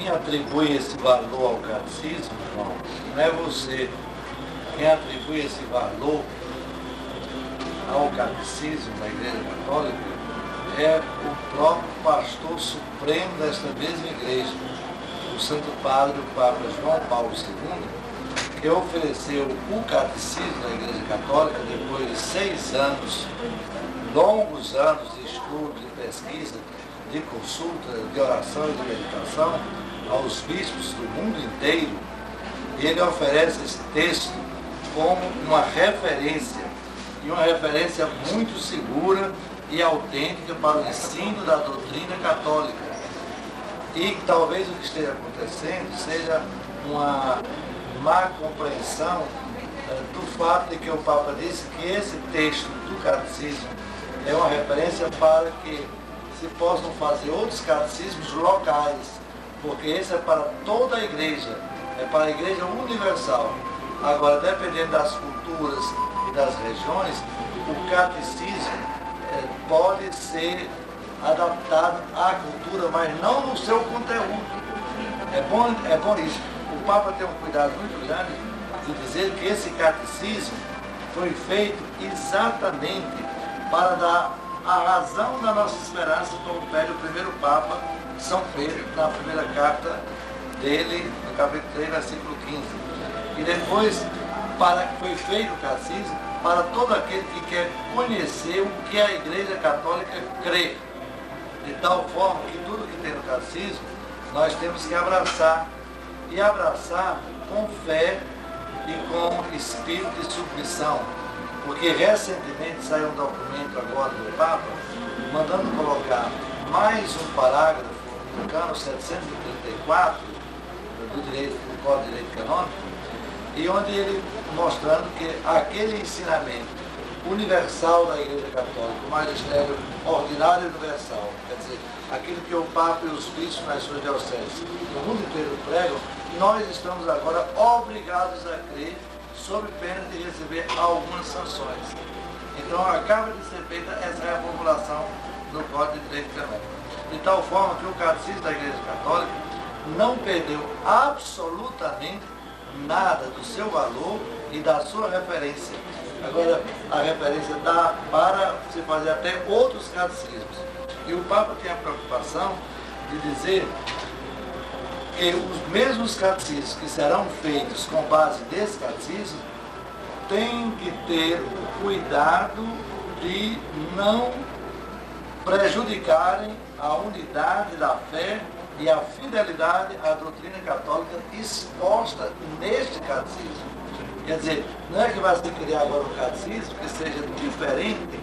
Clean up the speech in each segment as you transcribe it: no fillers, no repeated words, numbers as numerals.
Quem atribui esse valor ao catecismo, irmão, não é você. Quem atribui esse valor ao catecismo da Igreja Católica é o próprio pastor supremo desta mesma igreja, o Santo Padre, o Papa João Paulo II, que ofereceu o catecismo da Igreja Católica depois de 6 anos, longos anos de estudo, de pesquisa, de consulta, de oração e de meditação aos bispos do mundo inteiro. E ele oferece esse texto como uma referência, e uma referência muito segura e autêntica para o ensino da doutrina católica. E talvez o que esteja acontecendo seja uma má compreensão do fato de que o Papa disse que esse texto do catecismo é uma referência para que se possam fazer outros catecismos locais, porque esse é para toda a igreja, é para a igreja universal. Agora, dependendo das culturas e das regiões, o catecismo pode ser adaptado à cultura, mas não no seu conteúdo. É bom isso. O Papa tem um cuidado muito grande de dizer que esse catecismo foi feito exatamente para dar a razão da nossa esperança, como pede o primeiro Papa, São Pedro, na primeira carta dele, no capítulo 3, versículo 15. E depois, foi feito o catecismo para todo aquele que quer conhecer o que a Igreja Católica crê. De tal forma que tudo que tem no catecismo, nós temos que abraçar. E abraçar com fé e com espírito de submissão. Porque recentemente saiu um documento agora do Papa, mandando colocar mais um parágrafo no cano 734 do Código de Direito Canônico, e onde ele mostrando que aquele ensinamento universal da Igreja Católica, o magistério ordinário e universal, quer dizer, aquilo que o Papa e os bispos nas suas dioceses no mundo inteiro pregam, nós estamos agora obrigados a crer, sob pena de receber algumas sanções. Então acaba de ser feita essa reformulação do Código de Direito Canônico. De tal forma que o catecismo da Igreja Católica não perdeu absolutamente nada do seu valor e da sua referência. Agora, a referência dá para se fazer até outros catecismos. E o Papa tem a preocupação de dizer que os mesmos catecismos que serão feitos com base nesse catecismo têm que ter o cuidado de não prejudicarem a unidade da fé e a fidelidade à doutrina católica exposta neste catecismo. Quer dizer, não é que vai se criar agora um catecismo que seja diferente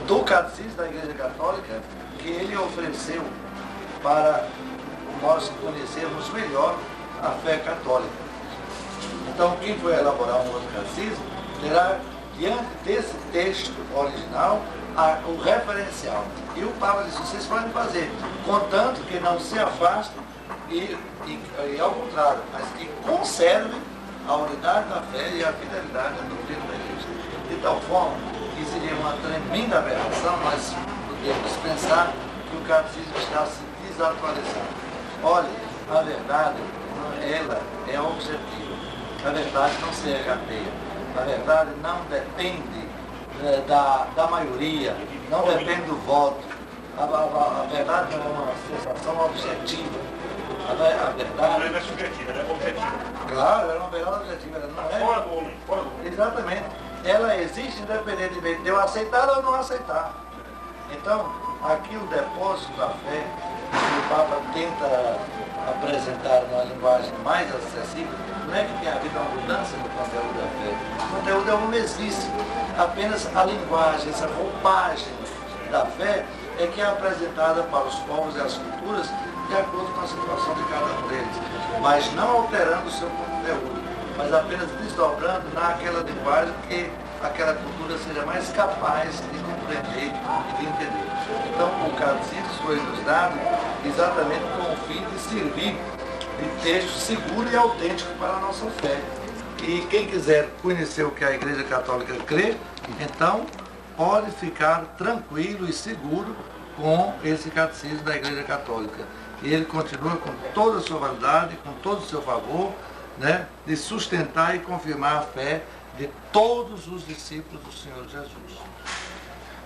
do catecismo da Igreja Católica que ele ofereceu para nós conhecermos melhor a fé católica. Então, quem for elaborar um outro catecismo terá, diante desse texto original, o referencial. E o Papa disse, vocês podem fazer, contanto que não se afastem e ao contrário, mas que conservem a unidade da fé e a fidelidade à doutrina da Igreja. De tal forma que seria uma tremenda aberração nós podemos pensar que o catecismo está se desatualizando. Olha, a verdade, ela é objetiva. A verdade não se regateia. A verdade não depende da maioria, não depende do voto. A verdade é uma sensação objetiva. A verdade... Não é subjetiva, ela é objetiva. Claro, ela é uma verdade objetiva. Ela não é... Fora do homem, fora do homem. Exatamente. Ela existe independentemente de eu aceitar ou não aceitar. Então, aqui o depósito da fé, que o Papa tenta apresentar numa linguagem mais acessível, não é que tenha havido uma mudança no conteúdo da fé. O conteúdo é o mesmíssimo. Apenas a linguagem, essa roupagem da fé é que é apresentada para os povos e as culturas de acordo com a situação de cada um deles. Mas não alterando o seu conteúdo, mas apenas desdobrando naquela linguagem que aquela cultura seja mais capaz de compreender e de entender. Então, o catecismo foi nos dado exatamente com o fim de servir de texto seguro e autêntico para a nossa fé. E quem quiser conhecer o que a Igreja Católica crê, então pode ficar tranquilo e seguro com esse catecismo da Igreja Católica. e ele continua com toda a sua validade, com todo o seu favor, né, de sustentar e confirmar a fé de todos os discípulos do Senhor Jesus.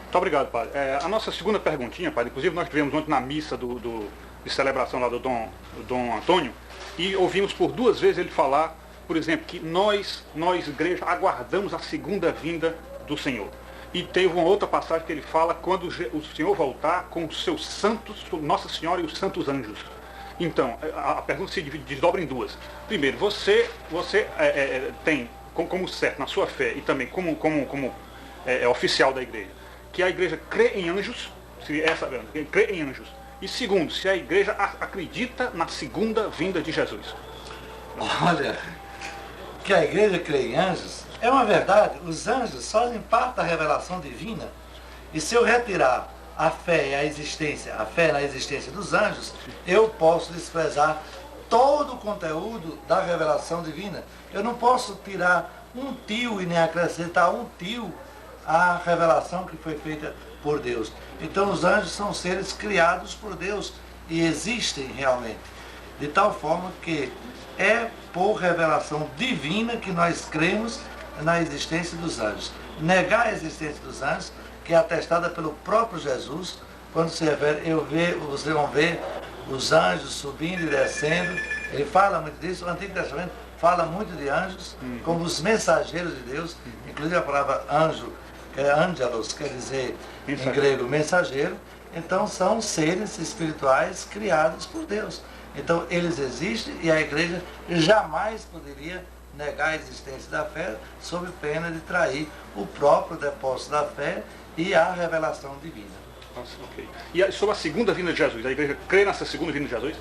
Muito obrigado, padre. A nossa segunda perguntinha, padre, inclusive nós tivemos ontem na missa de celebração lá do Dom Antônio, e ouvimos por 2 vezes ele falar, por exemplo, que nós, igreja, aguardamos a segunda vinda do Senhor. E teve uma outra passagem que ele fala quando o Senhor voltar com os seus santos, Nossa Senhora e os santos anjos. Então, a pergunta se desdobra em 2. Primeiro, você tem como certo na sua fé e também como oficial da igreja, que a igreja crê em anjos, crê em anjos. E segundo, se a igreja acredita na segunda vinda de Jesus. Olha, que a igreja crê em anjos é uma verdade. Os anjos fazem parte da revelação divina. E se eu retirar a fé na existência dos anjos, eu posso desprezar todo o conteúdo da revelação divina. Eu não posso tirar um tio e nem acrescentar um tio à revelação que foi feita por Deus. Então os anjos são seres criados por Deus e existem realmente. De tal forma que é por revelação divina que nós cremos na existência dos anjos. Negar a existência dos anjos, que é atestada pelo próprio Jesus, quando você vocês vão ver os anjos subindo e descendo. Ele fala muito disso, o Antigo Testamento fala muito de anjos como os mensageiros de Deus, inclusive a palavra anjo, que é angelos, quer dizer em grego mensageiro. Então são seres espirituais criados por Deus. Então eles existem e a igreja jamais poderia negar a existência da fé sob pena de trair o próprio depósito da fé e a revelação divina. Nossa, ok. E sobre a segunda vinda de Jesus, a igreja crê nessa segunda vinda de Jesus?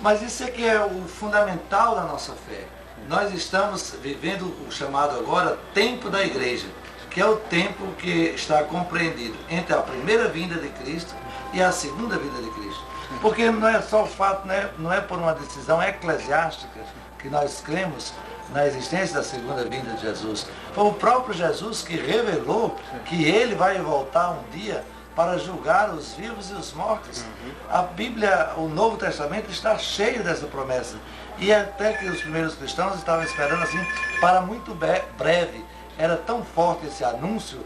Mas isso é que é o fundamental da nossa fé. Nós estamos vivendo o chamado agora tempo da igreja, que é o tempo que está compreendido entre a primeira vinda de Cristo e a segunda vinda de Cristo. Porque não é só o fato, não é por uma decisão eclesiástica que nós cremos na existência da segunda vinda de Jesus. Foi o próprio Jesus que revelou que ele vai voltar um dia para julgar os vivos e os mortos. A Bíblia, o Novo Testamento, está cheio dessa promessa. E até que os primeiros cristãos estavam esperando assim para muito breve. Era tão forte esse anúncio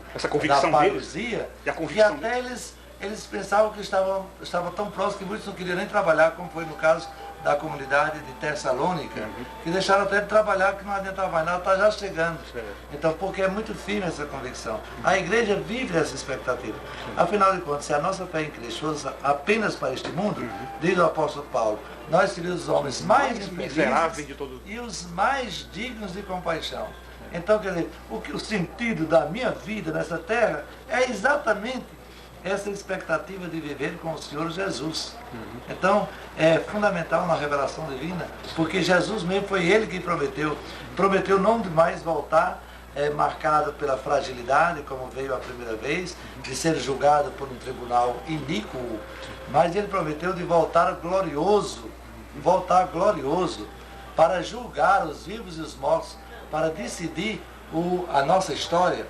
da parousia, que até eles pensavam que estava tão próximo que muitos não queriam nem trabalhar, como foi no caso da comunidade de Tessalônica, que deixaram até de trabalhar, que não adiantava mais nada, está já chegando. Então, porque é muito firme essa convicção. A igreja vive essa expectativa. Afinal de contas, se a nossa fé em Cristo fosse apenas para este mundo, diz o apóstolo Paulo, nós seríamos os homens mais infelizes e os mais dignos de compaixão. Então, quer dizer, o sentido da minha vida nessa terra é exatamente essa expectativa de viver com o Senhor Jesus. Então, é fundamental na revelação divina, porque Jesus mesmo foi ele que prometeu não mais voltar marcado pela fragilidade, como veio a primeira vez, de ser julgado por um tribunal iníquo, mas ele prometeu de voltar glorioso para julgar os vivos e os mortos, para decidir a nossa história.